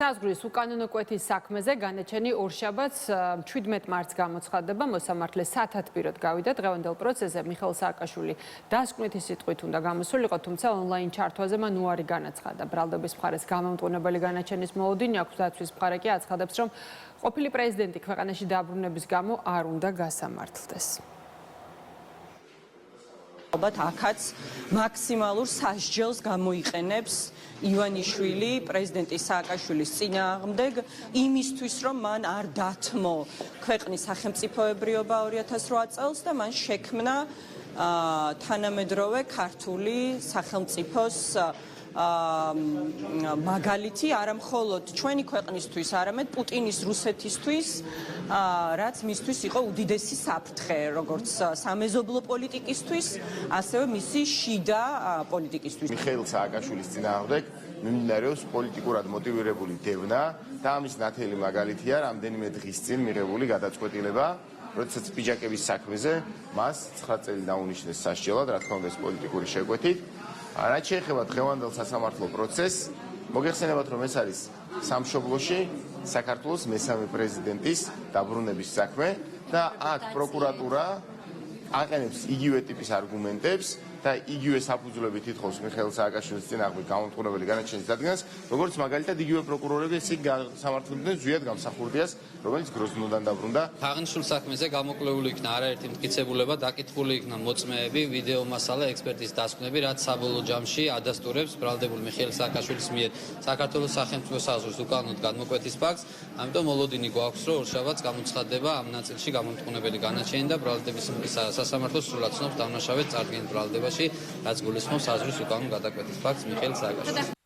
საზღვრის უკანონო კვეთის საქმეზე განაჩენი ორშაბათს 17 მარტს გამოცხადდება. მოსამართლე სათათბიროდ გავიდა. დღევანდელ პროცესზე მიხეილ სააკაშვილი დასკვნითი სიტყვით უნდა გამოსულიყო, თუმცა ონლაინ ჩართვაზე მან უარი განაცხადა. ბრალდების მხარეს გამომტყუნებელი განაჩენის მოლოდინი აქვს, დაცვის მხარე კი აცხადებს, რომ ყოფილი პრეზიდენტი ქვეყანაში დაბრუნების გამო არ უნდა გასამართლდეს. ალბათ აქაც მაქსიმალურ სასჯელს გამოიყენებს ივანიშვილი პრეზიდენტი სააკაშვილის წინააღმდეგ იმისთვის, რომ მან არ დათმო ქვეყნის სახელმწიფოებრიობა 2008 წელს და მან შექმნა თანამედროვე ქართული სახელმწიფოს მაგალითი არა მხოლოდ ჩვენი ქვეყნისთვის, არამედ პუტინის რუსეთისთვის, რაც მისთვის იყო უდიდესი საფრთხე, როგორც სამეზობლო პოლიტიკისთვის, ასევე მისი შიდა პოლიტიკისთვის. მიხეილ სააკაშვილის წინააღმდეგ მიმდინარეობს პოლიტიკურად მოტივირებული დევნა და ამის ნათელი მაგალითია რამდენიმე დღის წინ მიღებული გადაწყვეტილება, როდესაც პიჯაკების საქმეზე მას 9 წელი დაუნიშნეს სასჯელად, რა თქმა უნდა, პოლიტიკური შეკვეთით. რაც შეეხება დღევანდელ სასამართლო პროცესს, მოგეხსენებათ, რომ ეს არის სამშობლოში საქართველოს მესამე პრეზიდენტის დაბრუნების საქმე და აქ პროკურატურა აყენებს იგივე ტიპის არგუმენტებს და იგივე საფუძვლებით ითხოვს მიხეილ სააკაშვილის წინააღმდეგ გამომტყუნებელი განაჩენის დადგენას, როგორც მაგალითად იგივე პროკურორები ისე სამართლებდნენ ზვიად გამსახურდიას, რომელიც გროზნოდან დაბრუნდა. აღნიშნულ საქმეზე გამოკვლეული იქნა არაერთი მტკიცებულება, დაკითხული იქნა მოწმეები, ვიდეო მასალა, ექსპერტის დასკვნები, რაც საბოლოო ჯამში ადასტურებს ბრალდებულ მიხეილ სააკაშვილის მიერ საქართველოს სახელმწიფო საზღვრის უკანონოდ გადმოკვეთის ფაქტს. ამიტომ მოლოდინი გვაქვს, რომ ორშაბათს გამოცხადდება ამ ნაწილში გამომტყუნებელი განაჩენი და ბრალდების სასამართლო სრულად ცნობს დამნაშავედ წარდგენილ ბრალდებაში, რაც გულისხმობს საზღვრის უკანონო გადაკვეთის ფაქტს მიხეილ სააკაშვილს.